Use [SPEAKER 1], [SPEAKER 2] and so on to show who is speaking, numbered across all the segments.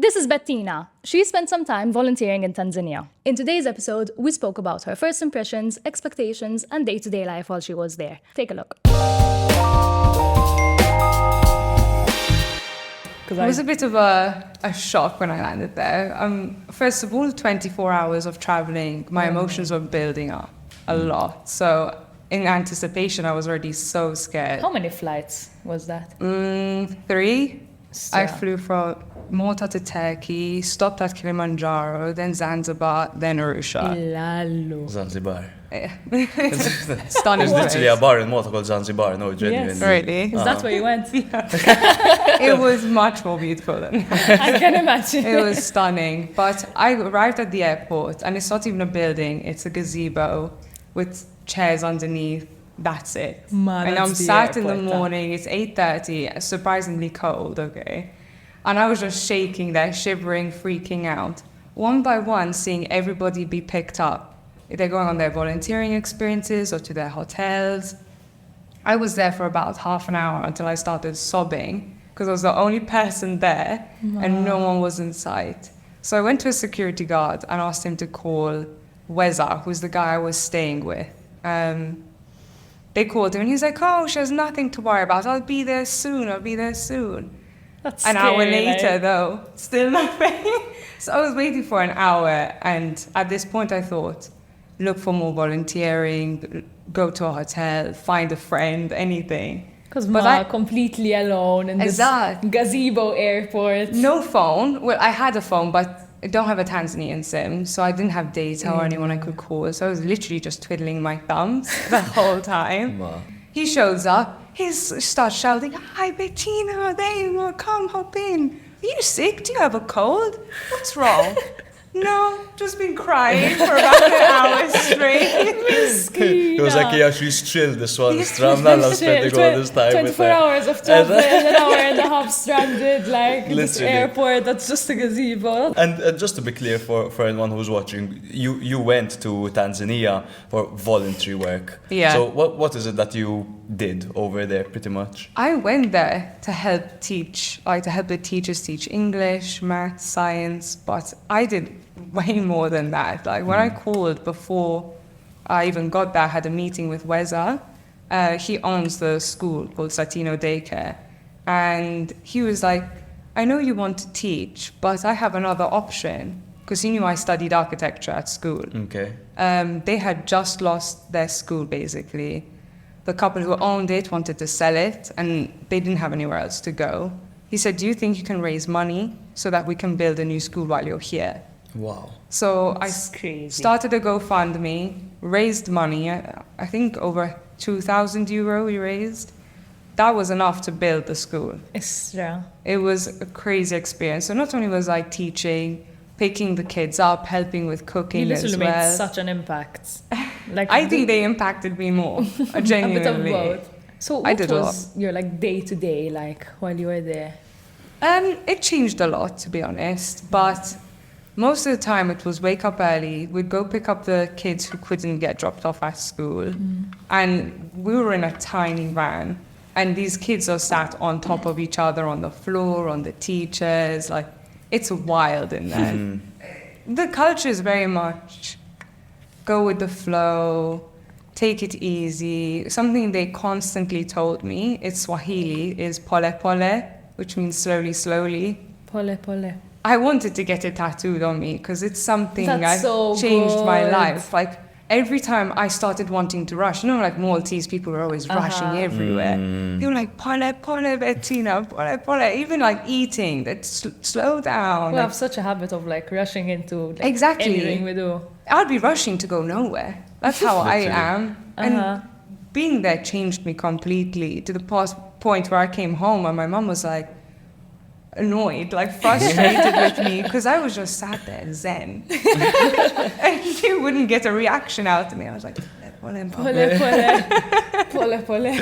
[SPEAKER 1] This is Bettina. She spent some time volunteering in Tanzania. In today's episode, we spoke about her first impressions, expectations, and day-to-day life while she was there. Take a look.
[SPEAKER 2] It was a bit of a shock when I landed there. First of all, 24 hours of traveling, my emotions were building up a lot. So in anticipation, I was already so scared.
[SPEAKER 1] How many flights was that?
[SPEAKER 2] 3.
[SPEAKER 1] So.
[SPEAKER 2] I flew from Malta to Turkey, stopped at Kilimanjaro, then Zanzibar, then Arusha.
[SPEAKER 1] Lallo.
[SPEAKER 3] Zanzibar.
[SPEAKER 2] Stunning
[SPEAKER 3] There's literally a bar in Malta called Zanzibar, no, genuinely.
[SPEAKER 1] Yes.
[SPEAKER 2] Really?
[SPEAKER 1] Is that where you went?
[SPEAKER 2] It was much more beautiful than
[SPEAKER 1] I can imagine.
[SPEAKER 2] It was stunning. But I arrived at the airport, and it's not even a building, it's a gazebo with chairs underneath. That's it.
[SPEAKER 1] Man,
[SPEAKER 2] and
[SPEAKER 1] that's
[SPEAKER 2] I'm
[SPEAKER 1] the
[SPEAKER 2] sat in the
[SPEAKER 1] airport,
[SPEAKER 2] morning, it's 8:30, surprisingly cold, okay? And I was just shaking there, shivering, freaking out. One by one, seeing everybody be picked up. They're going on their volunteering experiences or to their hotels. I was there for about half an hour until I started sobbing because I was the only person there and no one was in sight. So I went to a security guard and asked him to call Weza, who's the guy I was staying with. They called him and he's like, oh, she has nothing to worry about. I'll be there soon.
[SPEAKER 1] That's
[SPEAKER 2] An hour
[SPEAKER 1] scary,
[SPEAKER 2] later,
[SPEAKER 1] like.
[SPEAKER 2] though, still nothing. So I was waiting for an hour, and at this point I thought, look for more volunteering, go to a hotel, find a friend, anything.
[SPEAKER 1] Because
[SPEAKER 2] I
[SPEAKER 1] completely alone in this
[SPEAKER 2] Exact.
[SPEAKER 1] gazebo airport.
[SPEAKER 2] No phone. Well, I had a phone, but I don't have a Tanzanian SIM, so I didn't have data or anyone I could call. So I was literally just twiddling my thumbs the whole time.
[SPEAKER 3] Wow.
[SPEAKER 2] He shows up. He starts shouting, hi, Bettina, there you are, come, hop in. Are you sick? Do you have a cold? What's wrong? No, just been crying for about an hour straight.
[SPEAKER 3] It was like he actually chilled this one. Stramnalla spending all this time with
[SPEAKER 1] 24
[SPEAKER 3] her.
[SPEAKER 1] hours of travel and an hour and a half stranded, like in this
[SPEAKER 3] Literally.
[SPEAKER 1] airport that's just a gazebo.
[SPEAKER 3] And just to be clear for anyone who's watching, you went to Tanzania for voluntary work.
[SPEAKER 2] Yeah.
[SPEAKER 3] So what is it that you did over there, pretty much?
[SPEAKER 2] I went there to help teach, to help the teachers teach English, math, science, but I did way more than that. Like when I called before I even got there, I had a meeting with Weza. He owns the school called Satino Daycare. And he was like, I know you want to teach, but I have another option. Because he knew I studied architecture at school.
[SPEAKER 3] Okay.
[SPEAKER 2] They had just lost their school, basically. The couple who owned it wanted to sell it, and they didn't have anywhere else to go. He said, do you think you can raise money so that we can build a new school while you're here?
[SPEAKER 3] Wow.
[SPEAKER 2] So
[SPEAKER 1] That's crazy.
[SPEAKER 2] started a GoFundMe, raised money, I think over 2,000 euro we raised. That was enough to build the school.
[SPEAKER 1] Extra.
[SPEAKER 2] It was a crazy experience. So not only was I teaching, picking the kids up, helping with
[SPEAKER 1] You
[SPEAKER 2] cooking as
[SPEAKER 1] literally
[SPEAKER 2] well.
[SPEAKER 1] made such an impact. Like
[SPEAKER 2] I think they impacted me more, genuinely.
[SPEAKER 1] a bit of both. So what
[SPEAKER 2] I did a
[SPEAKER 1] was your like day to day like while you were there?
[SPEAKER 2] It changed a lot, to be honest, but most of the time it was wake up early, we'd go pick up the kids who couldn't get dropped off at school, and we were in a tiny van, and these kids are sat on top of each other on the floor, on the teachers, like, it's wild in there. The culture is very much go with the flow, take it easy. Something they constantly told me, it's Swahili, is pole pole, which means slowly, slowly.
[SPEAKER 1] Pole pole.
[SPEAKER 2] I wanted to get it tattooed on me because it's something
[SPEAKER 1] That's
[SPEAKER 2] that
[SPEAKER 1] so
[SPEAKER 2] changed my
[SPEAKER 1] good.
[SPEAKER 2] life. Like every time I started wanting to rush, like Maltese people were always rushing everywhere. They were like, pole, pole, Bettina, pole, pole. Even like eating, that slow down.
[SPEAKER 1] We
[SPEAKER 2] Like,
[SPEAKER 1] have such a habit of like rushing into like,
[SPEAKER 2] Exactly.
[SPEAKER 1] anything we do.
[SPEAKER 2] I'd be rushing to go nowhere. That's how I
[SPEAKER 3] Literally.
[SPEAKER 2] am. And being there changed me completely to the point where I came home and my mum was like, annoyed, like frustrated with me because I was just sat there zen and she wouldn't get a reaction out of me. I was like,
[SPEAKER 1] Pole pole. Pole pole.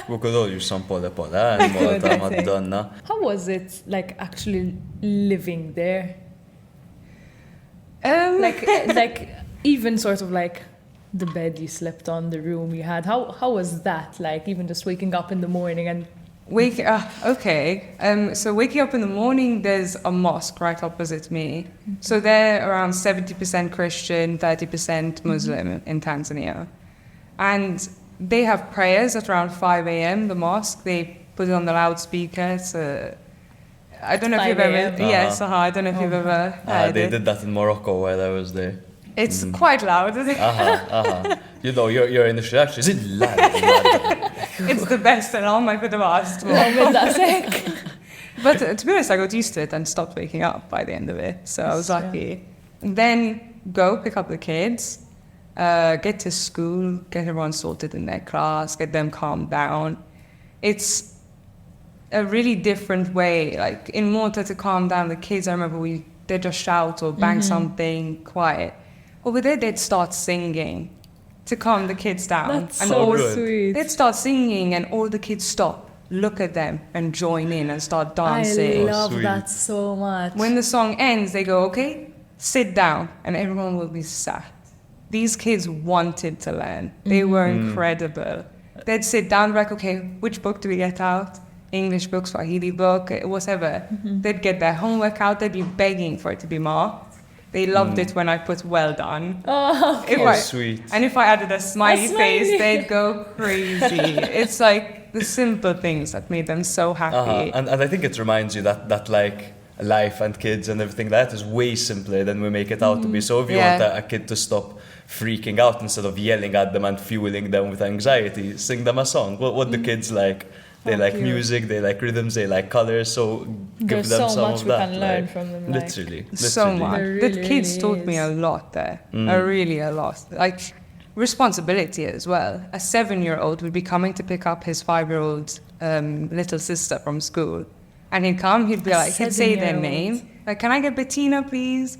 [SPEAKER 3] We could all use some pole pole in Malta,
[SPEAKER 1] I think.
[SPEAKER 3] Madonna.
[SPEAKER 1] How was it like actually living there? Like even sort of like the bed you slept on, the room you had. How was that? Like even just waking up in the morning and
[SPEAKER 2] So waking up in the morning, there's a mosque right opposite me. So they're around 70% Christian, 30% Muslim in Tanzania. And they have prayers at around 5 a.m., the mosque. They put it on the loudspeaker. I don't know if you've
[SPEAKER 1] 5
[SPEAKER 2] ever...
[SPEAKER 1] a.m.?
[SPEAKER 2] Yes, I don't know if you've ever heard
[SPEAKER 3] They
[SPEAKER 2] it.
[SPEAKER 3] did that in Morocco while I was there.
[SPEAKER 2] It's quite loud.
[SPEAKER 3] You know, your initial reaction is it loud?
[SPEAKER 2] It's the best alarm I could have asked for. But to be honest, I got used to it and stopped waking up by the end of it. So I was lucky. And then go pick up the kids, get to school, get everyone sorted in their class, get them calmed down. It's a really different way. Like in Malta, to calm down the kids, I remember they'd just shout or bang something quiet. Over there, they'd start singing to calm the kids down.
[SPEAKER 1] That's
[SPEAKER 2] and
[SPEAKER 1] so sweet.
[SPEAKER 2] They'd start singing and all the kids stop, look at them and join in and start dancing.
[SPEAKER 1] I love
[SPEAKER 3] sweet.
[SPEAKER 1] that so much.
[SPEAKER 2] When the song ends, they go, okay, sit down, and everyone will be sat. These kids wanted to learn. They were incredible. They'd sit down, like, okay, which book do we get out? English book, Swahili book, whatever. They'd get their homework out. They'd be begging for it to be marked. They loved it when I put well done.
[SPEAKER 1] Oh,
[SPEAKER 3] Sweet.
[SPEAKER 2] And if I added a smiley
[SPEAKER 1] smiley.
[SPEAKER 2] face, they'd go crazy. It's like the simple things that made them so happy.
[SPEAKER 3] And I think it reminds you that like life and kids and everything like that is way simpler than we make it out to be. So if you want a kid to stop freaking out instead of yelling at them and fueling them with anxiety, sing them a song. What the kids like? They like music, they like rhythms, they like colors, so give
[SPEAKER 1] There's
[SPEAKER 3] them
[SPEAKER 1] so
[SPEAKER 3] some
[SPEAKER 1] much
[SPEAKER 3] of
[SPEAKER 1] we
[SPEAKER 3] that.
[SPEAKER 1] can learn
[SPEAKER 3] like,
[SPEAKER 1] from them, like-
[SPEAKER 3] Literally.
[SPEAKER 2] So much.
[SPEAKER 1] There
[SPEAKER 2] The
[SPEAKER 1] really,
[SPEAKER 2] kids
[SPEAKER 1] really
[SPEAKER 2] taught me a
[SPEAKER 1] is.
[SPEAKER 2] lot there. Really a lot. Like responsibility as well. A 7-year-old would be coming to pick up his 5-year-old little sister from school. And he'd come, he'd be like, he'd say their
[SPEAKER 1] 7-year-old.
[SPEAKER 2] name. Like, can I get Bettina, please?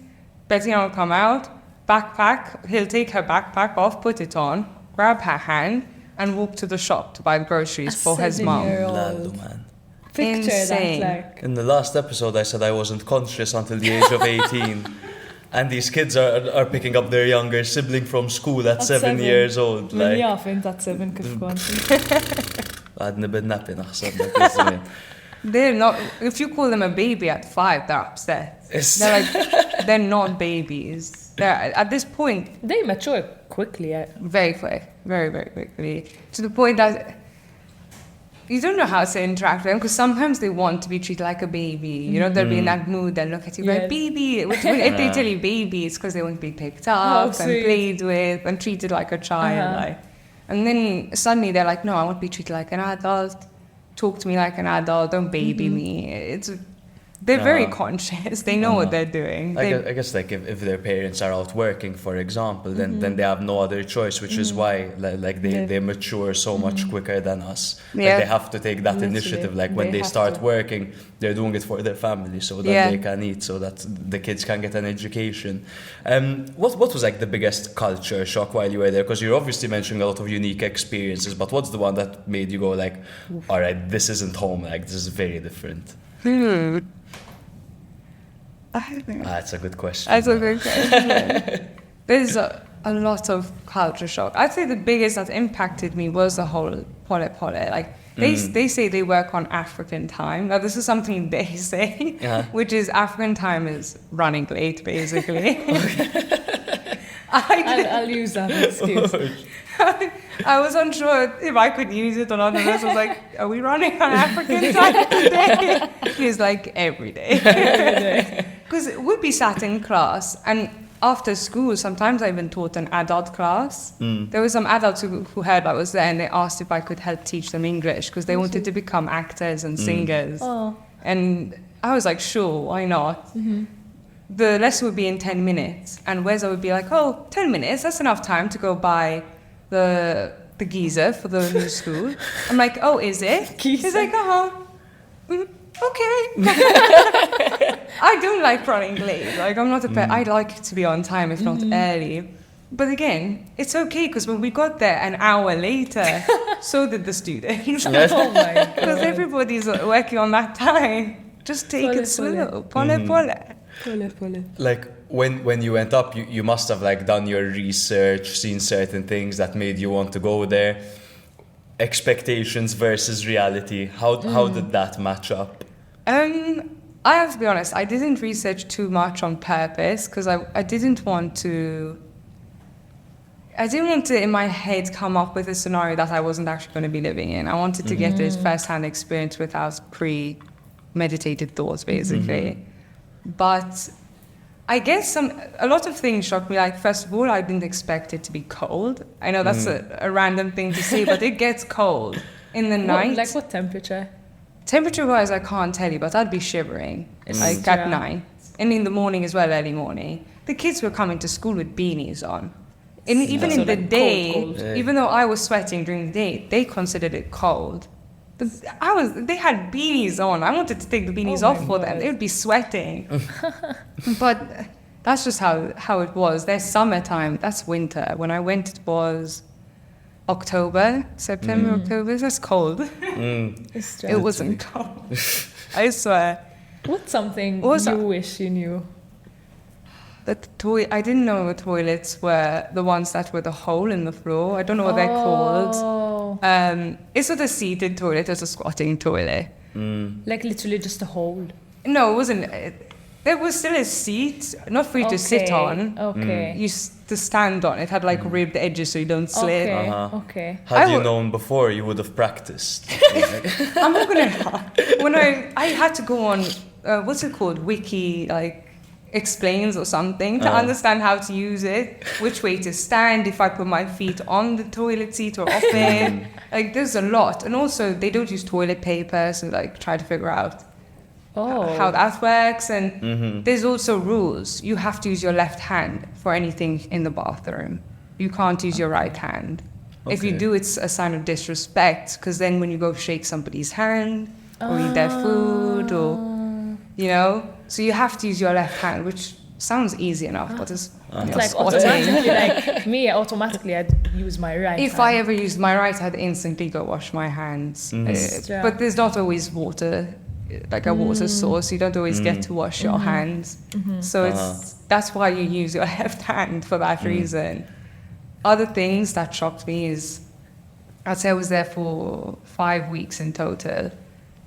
[SPEAKER 2] Bettina will come out, backpack, he'll take her backpack off, put it on, grab her hand, and walk to the shop to buy groceries for his mom.
[SPEAKER 1] 7-year-old.
[SPEAKER 3] Lalo, man.
[SPEAKER 1] Picture
[SPEAKER 2] Insane.
[SPEAKER 1] that, like.
[SPEAKER 3] In the last episode, I said I wasn't conscious until the age of 18. And these kids are picking up their younger sibling from school at 7 years old.
[SPEAKER 1] من
[SPEAKER 3] Like,
[SPEAKER 1] jaf int at 7 kif kont.
[SPEAKER 3] għadni bid-napi naħseb dak iż-żmien.
[SPEAKER 2] They're not, if you call them a baby at 5, they're upset. They're like, they're not babies. They're, at this point,
[SPEAKER 1] They mature quickly.
[SPEAKER 2] very quick, very, very quickly, to the point that you don't know how to interact with them because sometimes they want to be treated like a baby. You know, they'll be in that mood, they'll look at you like,
[SPEAKER 1] Yes.
[SPEAKER 2] baby. If they tell you baby, it's because they want to be picked up and
[SPEAKER 1] sweet.
[SPEAKER 2] played with and treated like a child. Like. And then suddenly they're like, no, I want to be treated like an adult. Talk to me like an adult, don't baby me. They're very conscious. They know what they're doing.
[SPEAKER 3] I guess like if their parents are out working, for example, then they have no other choice, which is why like they mature so much quicker than us. Like
[SPEAKER 2] Yeah.
[SPEAKER 3] they have to take that
[SPEAKER 1] Literally,
[SPEAKER 3] initiative. Like when
[SPEAKER 1] they
[SPEAKER 3] they
[SPEAKER 1] have
[SPEAKER 3] start
[SPEAKER 1] to.
[SPEAKER 3] working, they're doing it for their family so that
[SPEAKER 2] Yeah.
[SPEAKER 3] they can eat, so that the kids can get an education. What was like the biggest culture shock while you were there? Because you're obviously mentioning a lot of unique experiences, but what's the one that made you go like, all right, this isn't home, like this is very different?
[SPEAKER 2] Food. I think
[SPEAKER 3] That's a good question.
[SPEAKER 2] that's a good question. There's a lot of culture shock. I'd say the biggest that impacted me was the whole pole pole. Like they say they work on African time. Now this is something they say, which is African time is running late, basically.
[SPEAKER 1] I'll use that excuse.
[SPEAKER 2] I was unsure if I could use it or not. And I was like, are we running on African time today? He's like, every day. Because we'd be sat in class, and after school, sometimes I even taught an adult class. There were some adults who heard I was there, and they asked if I could help teach them English, because they wanted to become actors and singers.
[SPEAKER 1] Oh.
[SPEAKER 2] And I was like, sure, why not? The lesson would be in 10 minutes, and Weza would be like, oh, 10 minutes, that's enough time to go buy the geezer for the new school. I'm like, oh, is it? He's like, okay. I don't like running late. Like, I'm not I like to be on time, if not early. But again, it's okay, because when we got there an hour later, so did the students.
[SPEAKER 1] Oh my god.
[SPEAKER 2] Because everybody's working on that time. Just take
[SPEAKER 1] Pole,
[SPEAKER 2] it slow. Pole.
[SPEAKER 3] Like when you went up, you must have like done your research, seen certain things that made you want to go there. expectations versus reality? How did that match up?
[SPEAKER 2] I have to be honest, I didn't research too much on purpose because I didn't want to in my head come up with a scenario that I wasn't actually going to be living in. I wanted to get this first-hand experience without premeditated thoughts, basically. But I guess a lot of things shocked me. Like, first of all, I didn't expect it to be cold. I know that's a random thing to say, but it gets cold in the night.
[SPEAKER 1] Like what temperature?
[SPEAKER 2] Temperature-wise, I can't tell you, but I'd be shivering, like at night. And in the morning as well, early morning. The kids were coming to school with beanies on. And even in the day,
[SPEAKER 1] cold.
[SPEAKER 2] even though I was sweating during the day, they considered it cold. They had beanies on. I wanted to take the beanies off for them. They would be sweating. But that's just how it was. There's summertime, that's winter. When I went, it was September, October. That's cold. It wasn't cold. I swear.
[SPEAKER 1] What's something you wish you knew?
[SPEAKER 2] I didn't know the toilets were the ones that were the hole in the floor. I don't know what they're called. It's not a seated toilet, it's a squatting toilet.
[SPEAKER 1] Like literally just a hole.
[SPEAKER 2] No, it wasn't. There was still a seat, not for you to sit on.
[SPEAKER 1] Okay.
[SPEAKER 2] To stand on. It had like ribbed edges so you don't slip.
[SPEAKER 1] Okay.
[SPEAKER 3] Had you known before, you would have practiced.
[SPEAKER 2] I'm not gonna lie. When I had to go on, what's it called, Wiki, like, explains or something to understand how to use it, which way to stand, if I put my feet on the toilet seat or off it. Like, there's a lot. And also, they don't use toilet paper, so like try to figure out how that works. And there's also rules. You have to use your left hand for anything in the bathroom. You can't use your right hand. If you do, it's a sign of disrespect, because then when you go shake somebody's hand or eat their food or, you know, so you have to use your left hand, which sounds easy enough, but it's
[SPEAKER 1] like automatically, like me, automatically I'd use my right
[SPEAKER 2] If
[SPEAKER 1] hand.
[SPEAKER 2] I ever used my right, I'd instantly go wash my hands. But there's not always water, like a water source. You don't always get to wash your hands. So that's why you use your left hand for that reason. Other things that shocked me is, I'd say I was there for 5 weeks in total.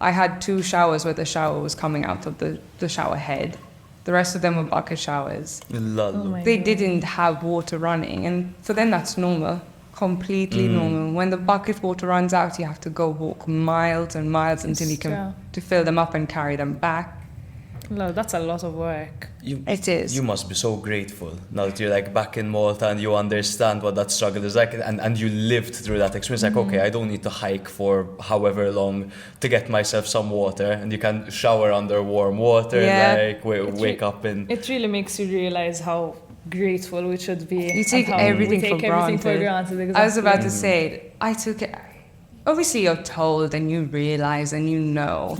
[SPEAKER 2] I had 2 showers where the shower was coming out of the shower head. The rest of them were bucket showers. They didn't have water running, and for them that's normal, completely normal. When the bucket water runs out, you have to go walk miles and miles until you can to fill them up and carry them back.
[SPEAKER 1] No, that's a lot of work.
[SPEAKER 2] It is.
[SPEAKER 3] You must be so grateful now that you're like back in Malta and you understand what that struggle is like, and you lived through that experience. Like, okay, I don't need to hike for however long to get myself some water, and you can shower under warm water, like wake up in.
[SPEAKER 1] It really makes you realize how grateful we should be.
[SPEAKER 2] You take everything for granted.
[SPEAKER 1] Exactly.
[SPEAKER 2] I was about to say, I took it. Obviously, you're told and you realize and you know.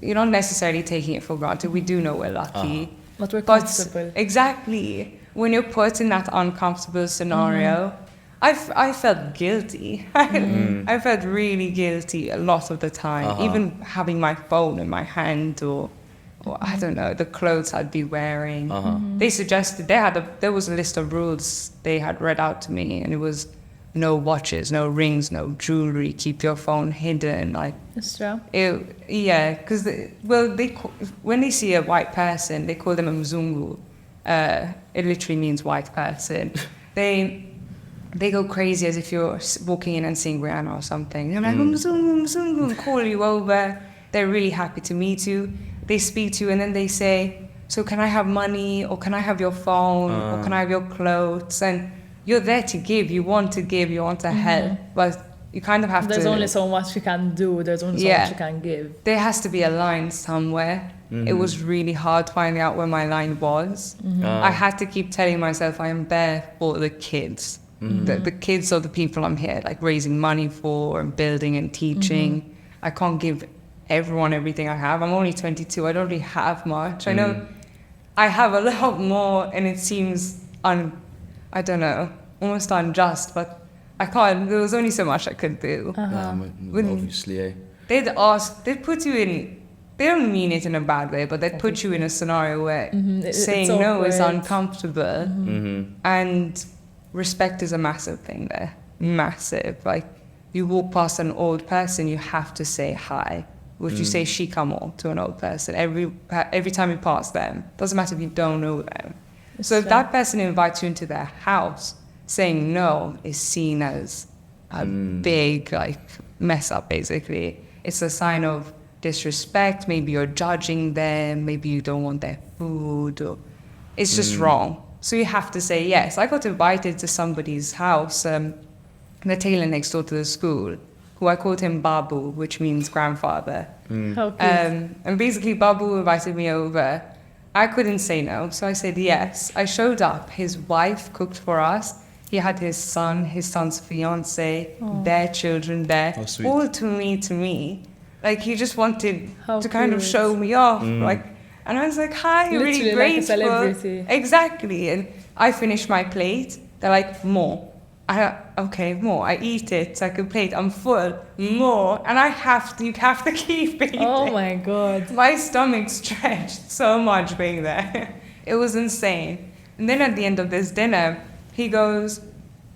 [SPEAKER 2] You're not necessarily taking it for granted. We do know we're lucky.
[SPEAKER 1] But we're comfortable.
[SPEAKER 2] Exactly. When you're put in that uncomfortable scenario, I felt guilty. I felt really guilty a lot of the time. Even having my phone in my hand or I don't know, the clothes I'd be wearing. They suggested, there was a list of rules they had read out to me, and it was no watches, no rings, no jewelry, keep your phone hidden. Like,
[SPEAKER 1] That's true.
[SPEAKER 2] Because when they see a white person, they call them a mzungu. It literally means white person. They go crazy as if you're walking in and seeing Rihanna or something. They're like, mzungu, mzungu, and call you over. They're really happy to meet you. They speak to you and then they say, so can I have money, or can I have your phone, or can I have your clothes? And you're there to give, you want to help, but you kind of have
[SPEAKER 1] There's only so much you can do, there's only so much you can give.
[SPEAKER 2] There has to be a line somewhere. It was really hard finding out where my line was. I had to keep telling myself I am there for the kids. The kids are the people I'm here, like raising money for and building and teaching. I can't give everyone everything I have. I'm only 22, I don't really have much. I know I have a lot more, and it seems I don't know, almost unjust, but I can't. There was only so much I could do.
[SPEAKER 3] Obviously,
[SPEAKER 2] they'd put you in, they don't mean it in a bad way, but they'd put you in a scenario where saying no is uncomfortable. And respect is a massive thing there. Massive. Like, you walk past an old person, you have to say hi. Would you say shikamo to an old person every time you pass them? Doesn't matter if you don't know them. So if that person invites you into their house, saying no is seen as a big mess up, basically. It's a sign of disrespect. Maybe you're judging them. Maybe you don't want their food. Or it's just wrong. So you have to say yes. I got invited to somebody's house, the tailor next door to the school, who I called him Babu, which means grandfather.
[SPEAKER 1] How cute.
[SPEAKER 2] And basically Babu invited me over. I couldn't say no, so I said yes. I showed up. His wife cooked for us. He had his son's fiance, their children there,
[SPEAKER 3] Oh,
[SPEAKER 2] all to me. Like he just wanted
[SPEAKER 1] How
[SPEAKER 2] to kind of
[SPEAKER 1] cute.
[SPEAKER 2] show me off, and I was like, "Hi,
[SPEAKER 1] Literally
[SPEAKER 2] really
[SPEAKER 1] like a
[SPEAKER 2] grateful."
[SPEAKER 1] celebrity.
[SPEAKER 2] Exactly, and I finished my plate. They're like, "More." Okay, more. I eat it. It's like a plate. I'm full. More, and you have to keep eating.
[SPEAKER 1] Oh my God.
[SPEAKER 2] My stomach stretched so much being there. It was insane. And then at the end of this dinner, he goes,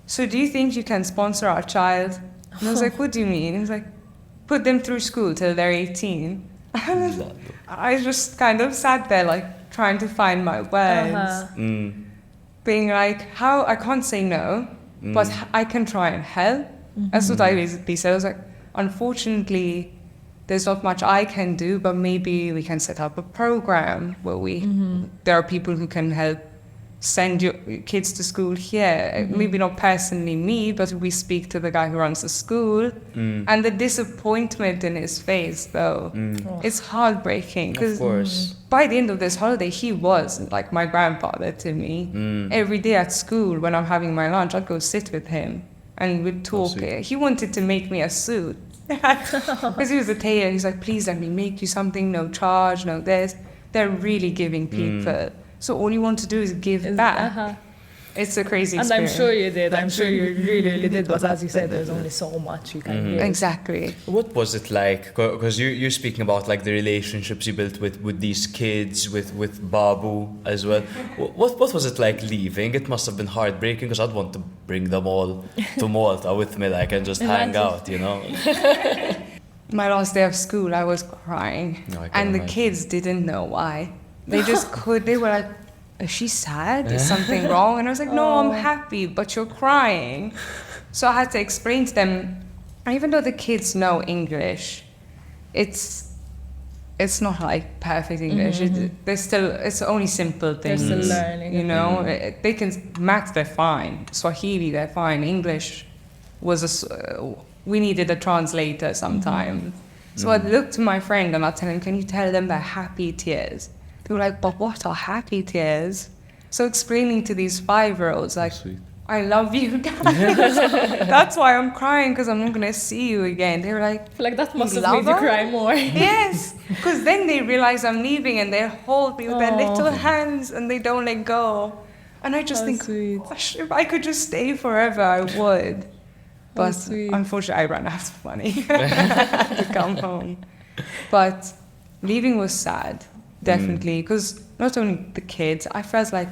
[SPEAKER 2] "So do you think you can sponsor our child?" And I was like, "What do you mean?" He was like, "Put them through school till they're 18. I just kind of sat there like trying to find my words, being like, how I can't say no, but I can try and help. That's what I basically said. I was like, unfortunately, there's not much I can do, but maybe we can set up a program where there are people who can help send your kids to school here. Maybe not personally me, but we speak to the guy who runs the school. And the disappointment in his face, though, it's heartbreaking.
[SPEAKER 3] Of
[SPEAKER 2] Because
[SPEAKER 3] course.
[SPEAKER 2] by the end of this holiday, he was like my grandfather to me. Every day at school, when I'm having my lunch, I'd go sit with him and we'd talk.
[SPEAKER 3] sweet.
[SPEAKER 2] He wanted to make me a suit. Because he was a tailor. He's like, please let me make you something, no charge, no this. They're really giving people. So all you want to do is give back. It's a crazy
[SPEAKER 1] And
[SPEAKER 2] experience.
[SPEAKER 1] I'm sure you did. I'm sure you really did. But as you said, there's only so much you can give.
[SPEAKER 2] Exactly.
[SPEAKER 3] What was it like? Because you're speaking about like the relationships you built with these kids, with Babu as well. What was it like leaving? It must have been heartbreaking because I'd want to bring them all to Malta with me, like, and just hang
[SPEAKER 1] Imagine.
[SPEAKER 3] out, you know?
[SPEAKER 2] My last day of school, I was crying.
[SPEAKER 3] No, I can
[SPEAKER 2] And the
[SPEAKER 3] imagine.
[SPEAKER 2] kids didn't know why. They just they were like, is she sad? Is something wrong? And I was like, no, I'm happy, but you're crying. So I had to explain to them, and even though the kids know English, it's not like perfect English. It's only simple
[SPEAKER 1] They're
[SPEAKER 2] things.
[SPEAKER 1] still learning.
[SPEAKER 2] You know, they can, maths, they're fine. Swahili, they're fine. English we needed a translator sometimes. So I'd look to my friend and I'd tell him, can you tell them they're happy tears? They were like, but what are happy tears? So explaining to these 5-year-olds, like,
[SPEAKER 3] Sweet.
[SPEAKER 2] I love you guys. That's why I'm crying, because I'm not going to see you again. They were like,
[SPEAKER 1] I feel like that must have
[SPEAKER 2] love
[SPEAKER 1] made you
[SPEAKER 2] her?
[SPEAKER 1] cry more.
[SPEAKER 2] yes. Because then they realize I'm leaving and they hold me with their little hands and they don't let go. And I just
[SPEAKER 1] How
[SPEAKER 2] think,
[SPEAKER 1] sweet.
[SPEAKER 2] gosh, if I could just stay forever, I would. But
[SPEAKER 1] sweet.
[SPEAKER 2] unfortunately, I ran out of money to come home. But leaving was sad, definitely, because not only the kids, I felt like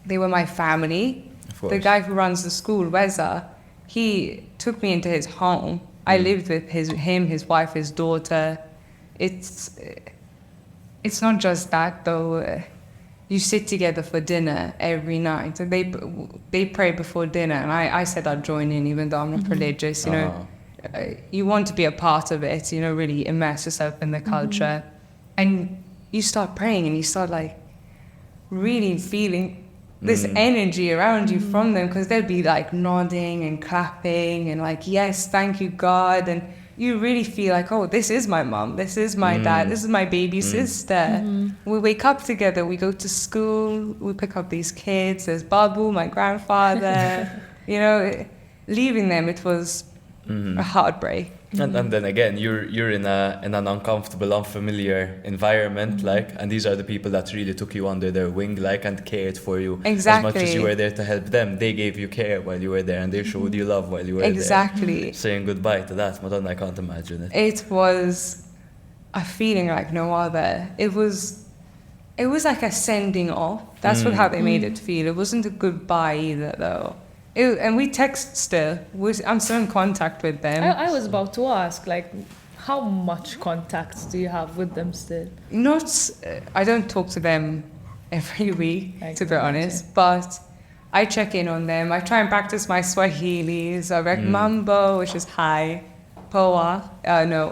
[SPEAKER 2] they were my family.
[SPEAKER 3] Of course.
[SPEAKER 2] The guy who runs the school, Weza, he took me into his home. I lived with him, his wife, his daughter. It's not just that, though. You sit together for dinner every night. And they pray before dinner, and I said I'd join in, even though I'm not religious. You know, you want to be a part of it. You know, really immerse yourself in the culture, and you start praying, and you start like really feeling this energy around you from them, because they'll be like nodding and clapping and like, yes, thank you, God, and you really feel like, oh, this is my mom, this is my dad, this is my baby sister. We wake up together, we go to school, we pick up these kids, there's Babu, my grandfather. You know, leaving them, it was a heartbreak.
[SPEAKER 3] And then again, you're in an uncomfortable, unfamiliar environment, like, and these are the people that really took you under their wing, like, and cared for you as much as you
[SPEAKER 2] Exactly.
[SPEAKER 3] were there to help them. They gave you care while you were there, and they showed you love while you were
[SPEAKER 2] Exactly.
[SPEAKER 3] there. Saying goodbye to that, Madonna, I can't imagine it.
[SPEAKER 2] It was a feeling like no other. It was like a sending off. That's how they made it feel. It wasn't a goodbye either, though. And we text still. I'm still in contact with them.
[SPEAKER 1] I was about to ask, like, how much contact do you have with them still?
[SPEAKER 2] I don't talk to them every week,
[SPEAKER 1] I
[SPEAKER 2] to be
[SPEAKER 1] can
[SPEAKER 2] honest, but I check in on them. I try and practice my Swahilis. I read Mambo, which is hi. Poa,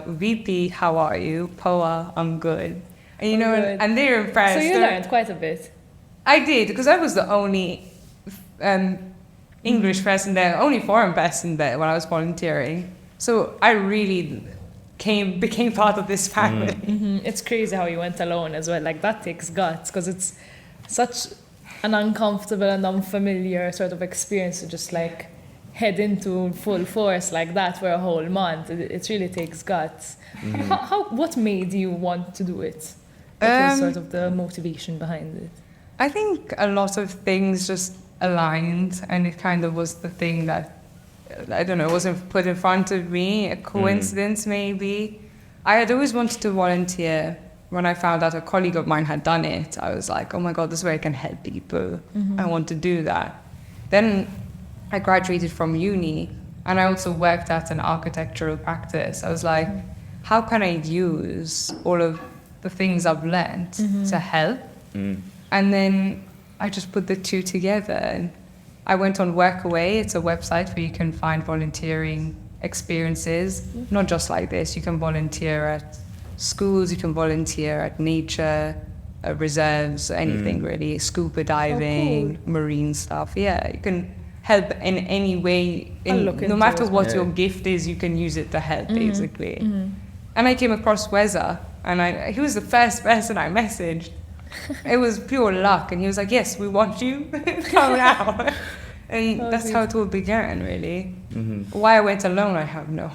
[SPEAKER 2] VP, how are you? Poa, I'm good. And you know,
[SPEAKER 1] good.
[SPEAKER 2] and they're impressed.
[SPEAKER 1] So you learned quite a bit.
[SPEAKER 2] I did, because I was the only English person there, only foreign person there when I was volunteering. So I really became part of this family.
[SPEAKER 1] It's crazy how you went alone as well. Like, that takes guts, because it's such an uncomfortable and unfamiliar sort of experience to just like head into full force like that for a whole month. It really takes guts. What made you want to do it? What was sort of the motivation behind it?
[SPEAKER 2] I think a lot of things just aligned, and it kind of was the thing that, I don't know, wasn't put in front of me, a coincidence maybe. I had always wanted to volunteer. When I found out a colleague of mine had done it, I was like, oh my God, this is where I can help people. I want to do that. Then I graduated from uni, and I also worked at an architectural practice. I was like, how can I use all of the things I've learned to help? And then I just put the two together. And I went on Workaway. It's a website where you can find volunteering experiences, not just like this. You can volunteer at schools, you can volunteer at nature reserves, anything really, scuba diving, marine stuff. Yeah, you can help in any way. No matter what your gift is, you can use it to help, basically. And I came across Weza, and he was the first person I messaged. It was pure luck, and he was like, yes, we want you, come now. And that's how it all began, really. Why I went alone, I have no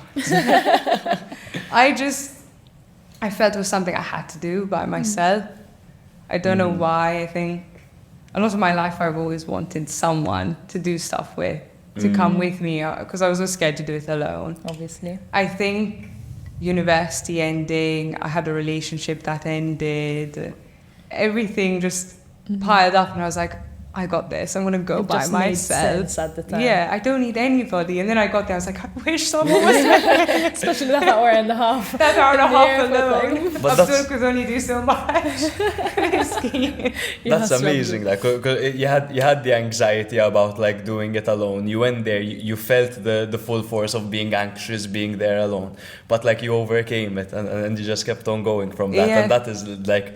[SPEAKER 2] I felt it was something I had to do by myself. I don't know why. I think a lot of my life I've always wanted someone to do stuff with, to come with me, because I was so scared to do it alone.
[SPEAKER 1] Obviously.
[SPEAKER 2] I think university ending, I had a relationship that ended, everything just piled up, and I was like, I got this. I'm going to go by myself.
[SPEAKER 1] Made sense at the time.
[SPEAKER 2] Yeah, I don't need anybody. And then I got there, I was like, I wish someone was there.
[SPEAKER 1] Especially that hour and a half.
[SPEAKER 2] That hour and a half alone.
[SPEAKER 3] But
[SPEAKER 2] Abdul could only do so much.
[SPEAKER 3] That's amazing. Like, 'cause you had the anxiety about like doing it alone. You went there, you felt the full force of being anxious, being there alone. But like you overcame it, and you just kept on going from that.
[SPEAKER 2] Yeah.
[SPEAKER 3] And that is like,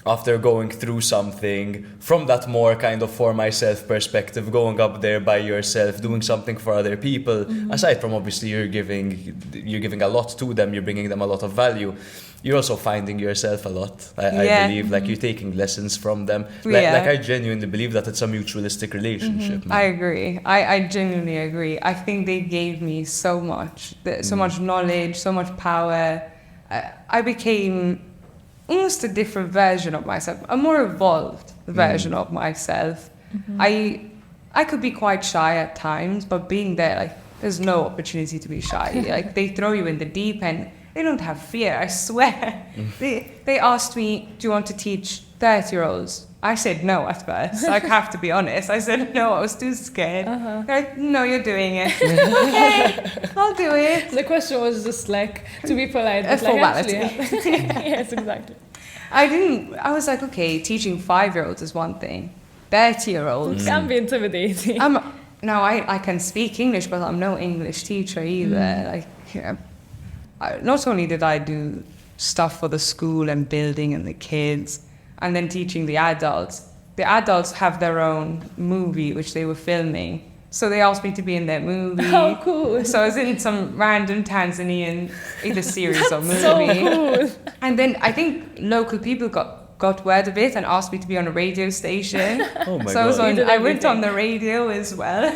[SPEAKER 3] after going through something, from that more kind of for myself perspective, going up there by yourself, doing something for other people, aside from obviously you're giving a lot to them, you're bringing them a lot of value, you're also finding yourself a lot. I believe, like, you're taking lessons from them. Like I genuinely believe that it's a mutualistic relationship.
[SPEAKER 2] I agree. I genuinely agree. I think they gave me so much, so much knowledge, so much power. I became almost a different version of myself, a more evolved version of myself. I could be quite shy at times, but being there, like, there's no opportunity to be shy. Like, they throw you in the deep end. They don't have fear, I swear. They asked me, do you want to teach 30-year-olds? I said no at first. I have to be honest. I said no, I was too scared. They're like, no, you're doing it. Okay, I'll do it.
[SPEAKER 1] The question was just like, to be polite,
[SPEAKER 2] A
[SPEAKER 1] but like,
[SPEAKER 2] formality.
[SPEAKER 1] actually, yes, exactly.
[SPEAKER 2] I was like, okay, teaching 5-year-olds is one thing. 30-year-olds.
[SPEAKER 1] Can be intimidating.
[SPEAKER 2] Now I can speak English, but I'm no English teacher either. Not only did I do stuff for the school and building and the kids, and then teaching the adults have their own movie which they were filming. So they asked me to be in their movie.
[SPEAKER 1] Oh, cool.
[SPEAKER 2] So I was in some random Tanzanian either series or movie.
[SPEAKER 1] So cool.
[SPEAKER 2] And then I think local people got word of it and asked me to be on a radio station.
[SPEAKER 3] Oh my
[SPEAKER 2] So
[SPEAKER 3] God.
[SPEAKER 2] I went on the radio as well.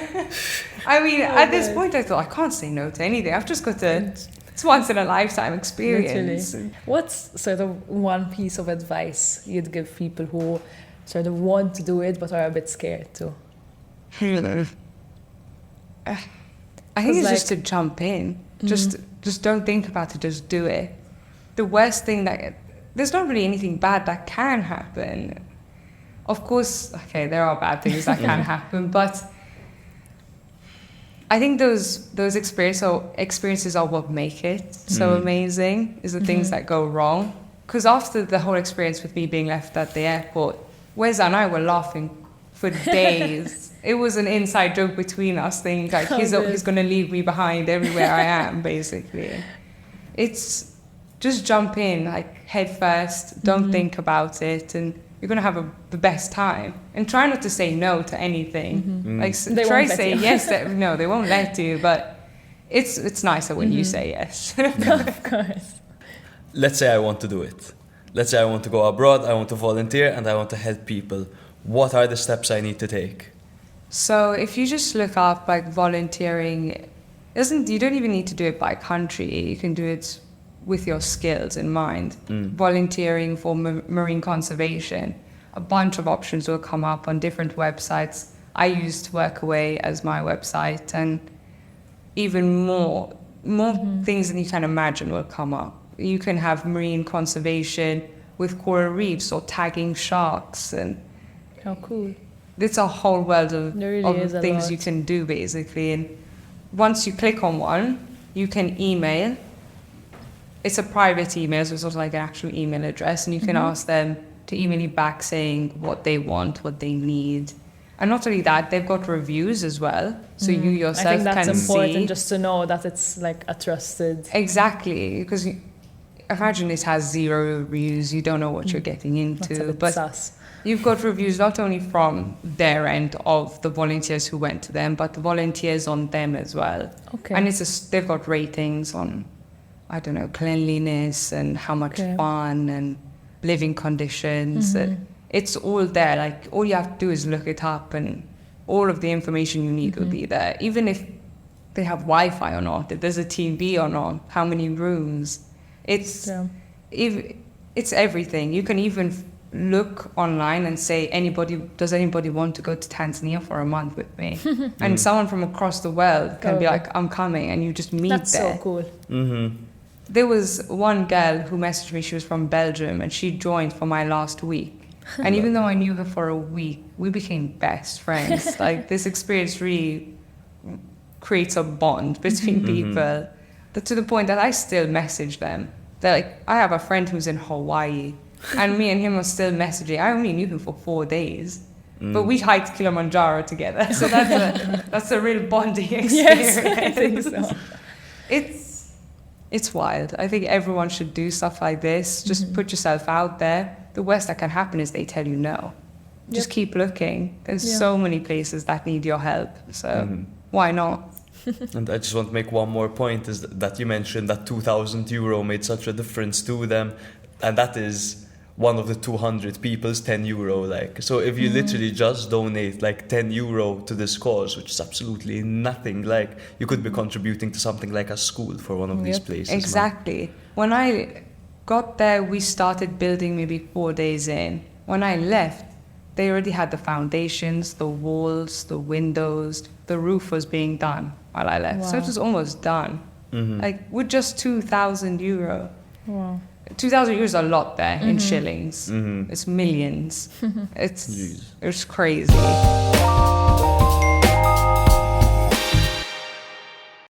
[SPEAKER 2] I mean, at this point I thought, I can't say no to anything. I've just got to... It's once in a lifetime experience.
[SPEAKER 1] Literally. What's sort of one piece of advice you'd give people who sort of want to do it but are a bit scared too?
[SPEAKER 2] I think it's just to jump in. Just don't think about it, just do it. The worst thing there's not really anything bad that can happen. Of course, okay, there are bad things that can happen, but I think those experiences are what make it so amazing, is the things that go wrong. Because after the whole experience with me being left at the airport, Wes and I were laughing for days. It was an inside joke between us, thinking like he's going to leave me behind everywhere I am, basically. It's just jump in, like head first, don't think about it, and you're going to have the best time. And try not to say no to anything. Like try to say yes. No, they won't let you, but it's nicer when you say yes.
[SPEAKER 1] Of course.
[SPEAKER 3] Let's say I want to do it. Let's say I want to go abroad, I want to volunteer, and I want to help people. What are the steps I need to take?
[SPEAKER 2] So if you just look up like volunteering, you don't even need to do it by country. You can do it with your skills in mind. Volunteering for marine conservation. A bunch of options will come up on different websites. I used Workaway as my website, and even more things than you can imagine will come up. You can have marine conservation with coral reefs or tagging sharks, and
[SPEAKER 1] how cool.
[SPEAKER 2] It's a whole world of things you can do, basically. And once you click on one, you can email. It's a private email, so it's not like an actual email address, and you can ask them to email you back saying what they want, what they need. And not only that, they've got reviews as well, so you yourself can see.
[SPEAKER 1] I think that's important, just to know that it's like a trusted.
[SPEAKER 2] Exactly, because imagine it has 0 reviews, you don't know what you're getting into.
[SPEAKER 1] That's a bit
[SPEAKER 2] but
[SPEAKER 1] sus.
[SPEAKER 2] You've got reviews not only from their end of the volunteers who went to them, but the volunteers on them as well.
[SPEAKER 1] Okay.
[SPEAKER 2] And they've got ratings on, I don't know, cleanliness and how much fun and living conditions. It's all there. Like, all you have to do is look it up, and all of the information you need will be there. Even if they have Wi-Fi or not, if there's a TV or not, how many rooms. It's everything. You can even look online and say, does anybody want to go to Tanzania for a month with me? And someone from across the world can be like, I'm coming, and you just meet there.
[SPEAKER 1] That's so cool.
[SPEAKER 2] There was one girl who messaged me, she was from Belgium, and she joined for my last week. And even though I knew her for a week, we became best friends. Like, this experience really creates a bond between people, to the point that I still message them. They're like, I have a friend who's in Hawaii, and me and him are still messaging. I only knew him for 4 days, but we hiked Kilimanjaro together. So that's a real bonding experience.
[SPEAKER 1] Yes, I think so.
[SPEAKER 2] It's wild. I think everyone should do stuff like this. Just put yourself out there. The worst that can happen is they tell you no. Just keep looking. There's so many places that need your help. So why not?
[SPEAKER 3] And I just want to make one more point, is that you mentioned that €2,000 made such a difference to them, and that is one of the 200 people's €10. Like, so if you literally just donate like €10 to this cause, which is absolutely nothing, like, you could be contributing to something like a school for one of these places.
[SPEAKER 2] Exactly. When I got there, we started building maybe 4 days in. When I left, they already had the foundations, the walls, the windows, the roof was being done while I left.
[SPEAKER 1] Wow.
[SPEAKER 2] So it was almost done. Like, with just €2,000.
[SPEAKER 1] Wow.
[SPEAKER 2] €2,000 is a lot there in shillings. It's millions. It's crazy.